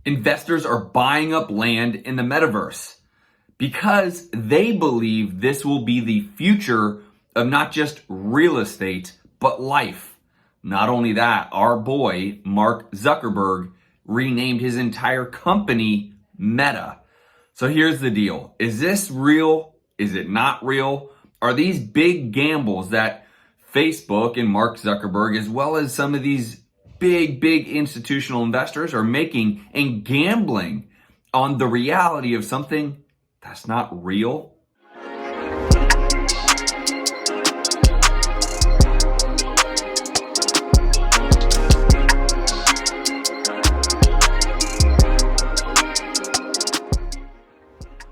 Investors are buying up land in the metaverse because they believe this will be the future of not just real estate, but life. Not only that, our boy, Mark Zuckerberg, renamed his entire company Meta. So here's the deal. Is this real? Is it not real? Are these big gambles that Facebook and Mark Zuckerberg, as well as some of these big institutional investors, are making and gambling on the reality of something that's not real?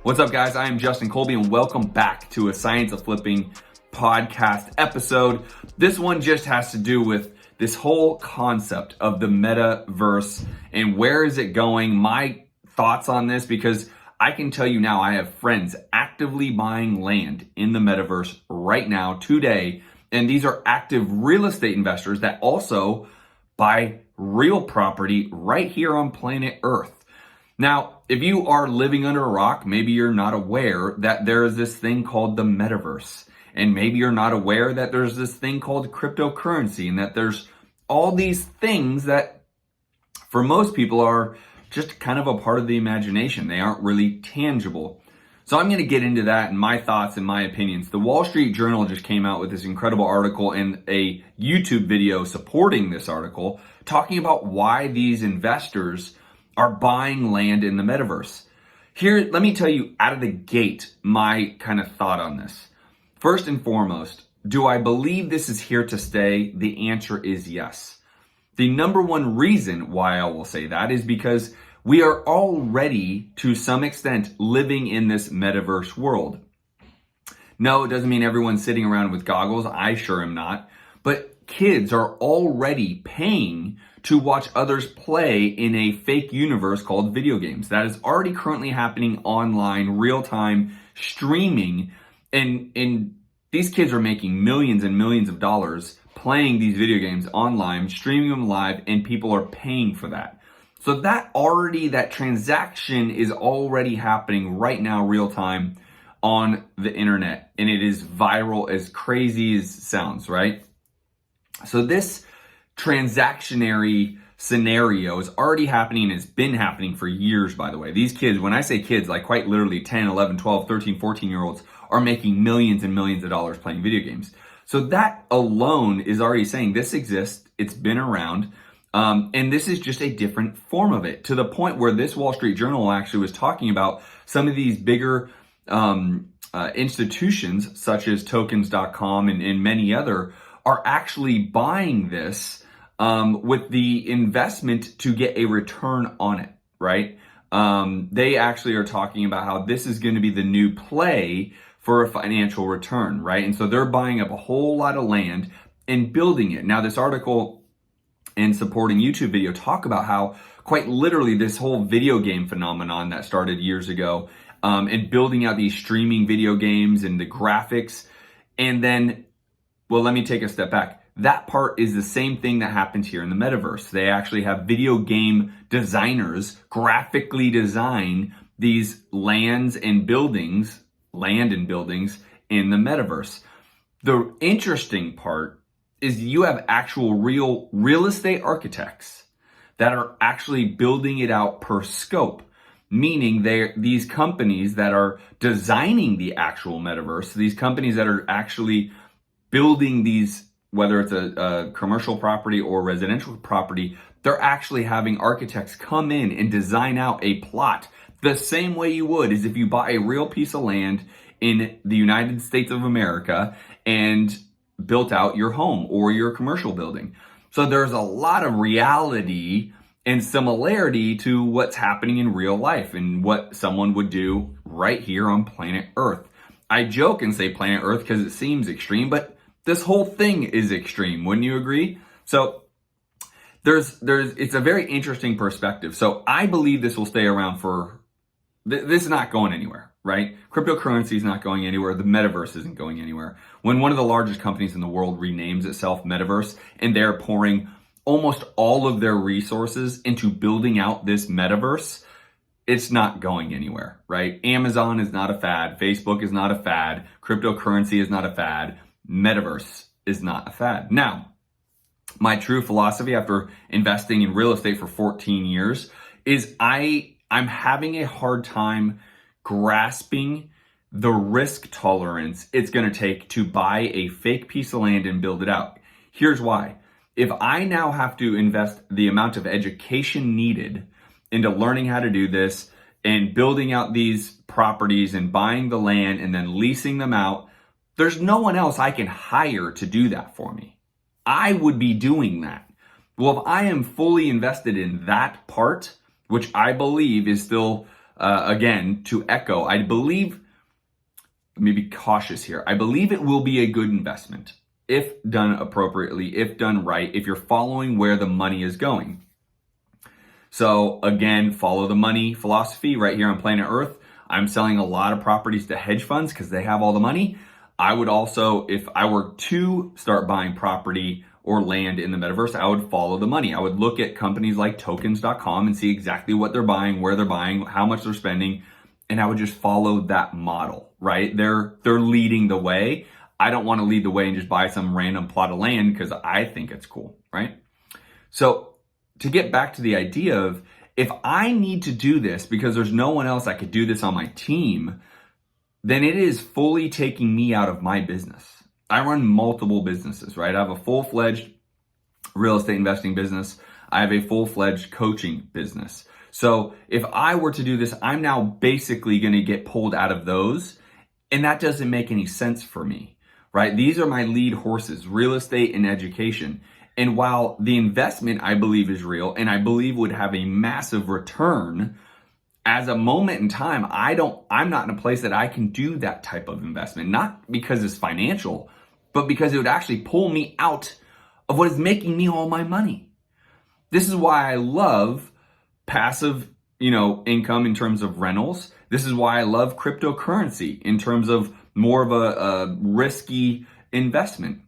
What's up, guys? I am Justin Colby, and welcome back to a Science of Flipping podcast episode. This one just has to do with this whole concept of the metaverse and where is it going, my thoughts on this, because I can tell you now I have friends actively buying land in the metaverse right now, today, and these are active real estate investors that also buy real property right here on planet Earth. Now, if you are living under a rock, maybe you're not aware that there is this thing called the metaverse. And maybe you're not aware that there's this thing called cryptocurrency, and that there's all these things that for most people are just kind of a part of the imagination. They aren't really tangible. So I'm going to get into that and my thoughts and my opinions. The Wall Street Journal just came out with this incredible article and a YouTube video supporting this article, talking about why these investors are buying land in the metaverse. Here, let me tell you out of the gate my kind of thought on this. First and foremost, do I believe this is here to stay? The answer is yes. The number one reason why I will say that is because we are already, to some extent, living in this metaverse world. No, it doesn't mean everyone's sitting around with goggles. I sure am not. But kids are already paying to watch others play in a fake universe called video games. That is already currently happening online, real-time, streaming, and these kids are making millions and millions of dollars playing these video games online, streaming them live, and people are paying for that. So that transaction is already happening right now, real-time, on the internet, and it is viral, as crazy as it sounds, right? So this transactionary scenario is already happening, and it's been happening for years, by the way. These kids, when I say kids, like quite literally 10, 11, 12, 13, 14-year-olds are making millions and millions of dollars playing video games. So that alone is already saying this exists, it's been around, and this is just a different form of it, to the point where this Wall Street Journal actually was talking about some of these bigger institutions, such as tokens.com and many other, are actually buying this with the investment to get a return on it, right? They actually are talking about how this is going to be the new play for a financial return, right? And so they're buying up a whole lot of land and building it. Now, this article and supporting YouTube video talk about how quite literally this whole video game phenomenon that started years ago, and building out these streaming video games and the graphics, and then, well, let me take a step back. That part is the same thing that happens here in the metaverse. They actually have video game designers graphically design these land and buildings in the metaverse. The interesting part is you have actual real estate architects that are actually building it out per scope, meaning these companies that are designing the actual metaverse, these companies that are actually building these, whether it's a commercial property or residential property, they're actually having architects come in and design out a plot the same way you would as if you buy a real piece of land in the United States of America and built out your home or your commercial building. So there's a lot of reality and similarity to what's happening in real life and what someone would do right here on planet Earth. I joke and say planet Earth because it seems extreme, but this whole thing is extreme, wouldn't you agree? So it's a very interesting perspective. So I believe this will stay around this is not going anywhere, right? Cryptocurrency is not going anywhere. The metaverse isn't going anywhere. When one of the largest companies in the world renames itself Metaverse, and they're pouring almost all of their resources into building out this metaverse, it's not going anywhere, right? Amazon is not a fad. Facebook is not a fad. Cryptocurrency is not a fad. Metaverse is not a fad. Now, my true philosophy after investing in real estate for 14 years is I'm having a hard time grasping the risk tolerance it's going to take to buy a fake piece of land and build it out. Here's why. If I now have to invest the amount of education needed into learning how to do this and building out these properties and buying the land and then leasing them out, there's no one else I can hire to do that for me. I would be doing that. Well, if I am fully invested in that part, which I believe is still, again, to echo, I believe, let me be cautious here. I believe it will be a good investment if done appropriately, if done right, if you're following where the money is going. So again, follow the money philosophy right here on planet Earth. I'm selling a lot of properties to hedge funds because they have all the money. I would also, if I were to start buying property or land in the metaverse, I would follow the money. I would look at companies like tokens.com and see exactly what they're buying, where they're buying, how much they're spending, and I would just follow that model, right? They're leading the way. I don't want to lead the way and just buy some random plot of land because I think it's cool, right? So to get back to the idea of, if I need to do this because there's no one else that could do this on my team, then it is fully taking me out of my business. I run multiple businesses, right? I have a full-fledged real estate investing business. I have a full-fledged coaching business. So if I were to do this, I'm now basically going to get pulled out of those. And that doesn't make any sense for me, right? These are my lead horses, real estate and education. And while the investment I believe is real and I believe would have a massive return, as a moment in time, I'm not in a place that I can do that type of investment, not because it's financial, but because it would actually pull me out of what is making me all my money. This is why I love passive, income in terms of rentals. This is why I love cryptocurrency in terms of more of a risky investment.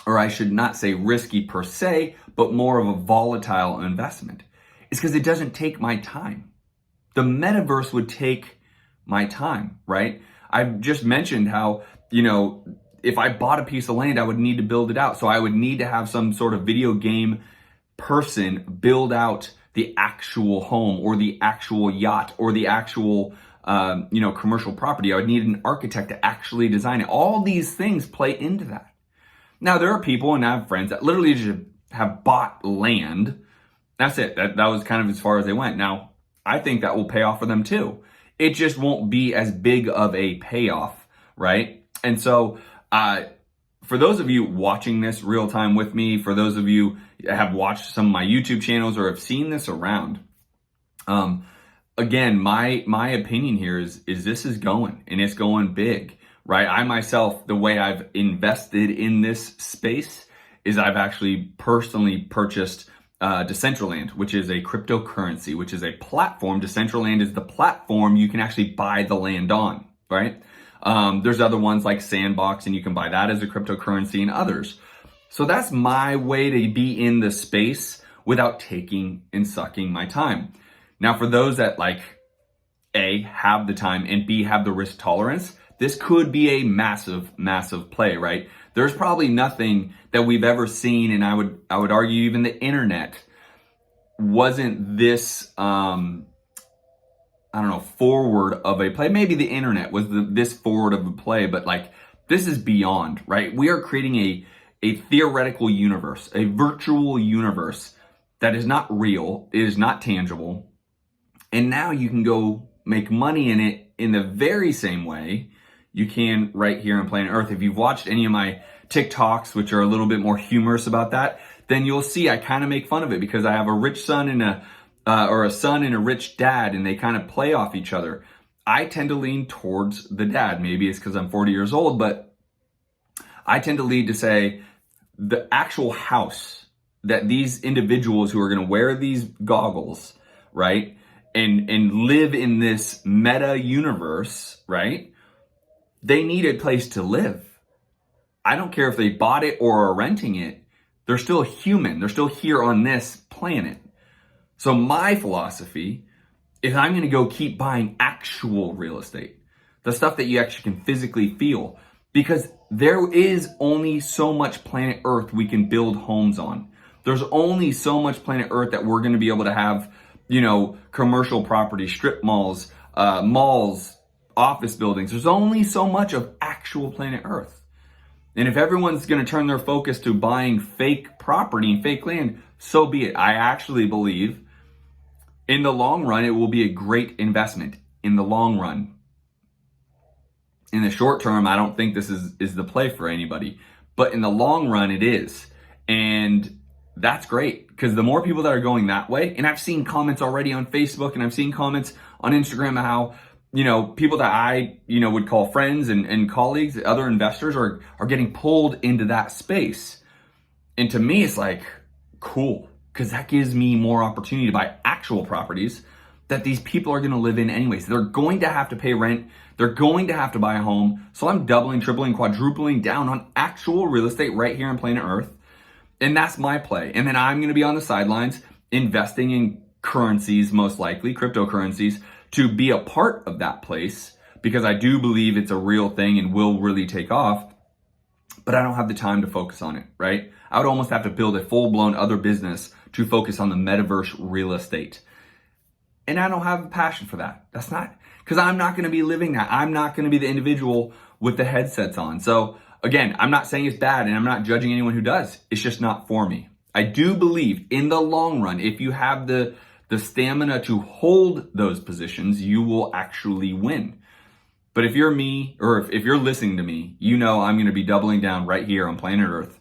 Or I should not say risky per se, but more of a volatile investment. It's because it doesn't take my time. The metaverse would take my time, right? I've just mentioned how, if I bought a piece of land, I would need to build it out. So I would need to have some sort of video game person build out the actual home or the actual yacht or the actual, commercial property. I would need an architect to actually design it. All these things play into that. Now, there are people, and I have friends that literally just have bought land. That's it. That was kind of as far as they went. Now, I think that will pay off for them too. It just won't be as big of a payoff, right? And so, for those of you watching this real time with me, for those of you that have watched some of my YouTube channels or have seen this around, again, my opinion here is this is going, and it's going big, right? I myself, the way I've invested in this space is I've actually personally purchased Decentraland, which is a cryptocurrency, which is a platform. Decentraland is the platform you can actually buy the land on, right? There's other ones like Sandbox, and you can buy that as a cryptocurrency, and others. So that's my way to be in the space without taking and sucking my time. Now, for those that A, have the time, and B, have the risk tolerance, this could be a massive, massive play, right? There's probably nothing that we've ever seen, and I would argue even the internet wasn't this, forward of a play. Maybe the internet was this forward of a play, but this is beyond, right? We are creating a theoretical universe, a virtual universe that is not real, it is not tangible, and now you can go make money in it in the very same way you can right here on planet Earth. If you've watched any of my TikToks, which are a little bit more humorous about that, then you'll see I kind of make fun of it because I have a rich son and a son and a rich dad, and they kind of play off each other. I tend to lean towards the dad. Maybe it's because I'm 40 years old, but I tend to lead to say the actual house that these individuals who are going to wear these goggles, right, and live in this meta universe, right, they need a place to live. I don't care if they bought it or are renting it. They're still human. They're still here on this planet. So my philosophy is I'm going to go keep buying actual real estate, the stuff that you actually can physically feel, because there is only so much planet Earth we can build homes on. There's only so much planet Earth that we're going to be able to have, commercial property, strip malls, malls, office buildings. There's only so much of actual planet Earth. And if everyone's going to turn their focus to buying fake property and fake land, so be it. I actually believe in the long run, it will be a great investment in the long run. In the short term, I don't think this is the play for anybody, but in the long run, it is. And that's great, because the more people that are going that way, and I've seen comments already on Facebook, and I've seen comments on Instagram how, people that I, would call friends and colleagues, other investors are getting pulled into that space. And to me, it's like, cool, because that gives me more opportunity to buy actual properties that these people are going to live in anyways. They're going to have to pay rent. They're going to have to buy a home. So I'm doubling, tripling, quadrupling down on actual real estate right here on planet Earth. And that's my play. And then I'm going to be on the sidelines investing in currencies, most likely cryptocurrencies, to be a part of that place, because I do believe it's a real thing and will really take off. But I don't have the time to focus on it, right? I would almost have to build a full-blown other business to focus on the metaverse real estate. And I don't have a passion for that. That's not, because I'm not going to be living that. I'm not going to be the individual with the headsets on. So again, I'm not saying it's bad, and I'm not judging anyone who does. It's just not for me. I do believe in the long run, if you have the stamina to hold those positions, you will actually win. But if you're me, or if you're listening to me, I'm going to be doubling down right here on planet Earth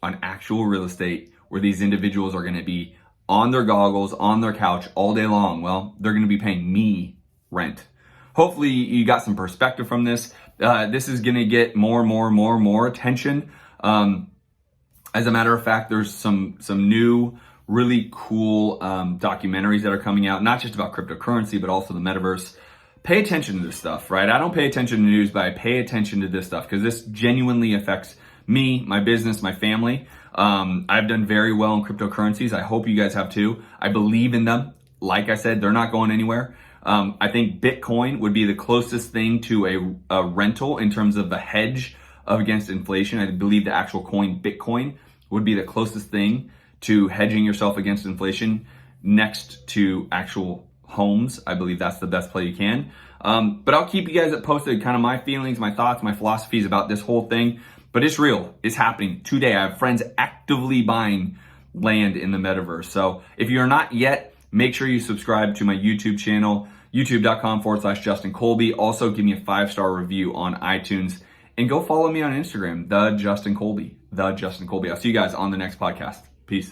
on actual real estate, where these individuals are going to be on their goggles, on their couch all day long. Well, they're going to be paying me rent. Hopefully you got some perspective from this. This is going to get more attention. As a matter of fact, there's some new really cool documentaries that are coming out, not just about cryptocurrency, but also the metaverse. Pay attention to this stuff, right? I don't pay attention to news, but I pay attention to this stuff because this genuinely affects me, my business, my family. I've done very well in cryptocurrencies. I hope you guys have too. I believe in them. Like I said, they're not going anywhere. I think Bitcoin would be the closest thing to a rental in terms of the hedge against inflation. I believe the actual coin, Bitcoin, would be the closest thing to hedging yourself against inflation next to actual homes. I believe that's the best play you can. But I'll keep you guys posted, kind of my feelings, my thoughts, my philosophies about this whole thing. But it's real. It's happening today. I have friends actively buying land in the metaverse. So if you're not yet, make sure you subscribe to my YouTube channel, youtube.com/JustinKolbe. Also, give me a 5-star review on iTunes. And go follow me on Instagram, @JustinKolbe. I'll see you guys on the next podcast. Peace.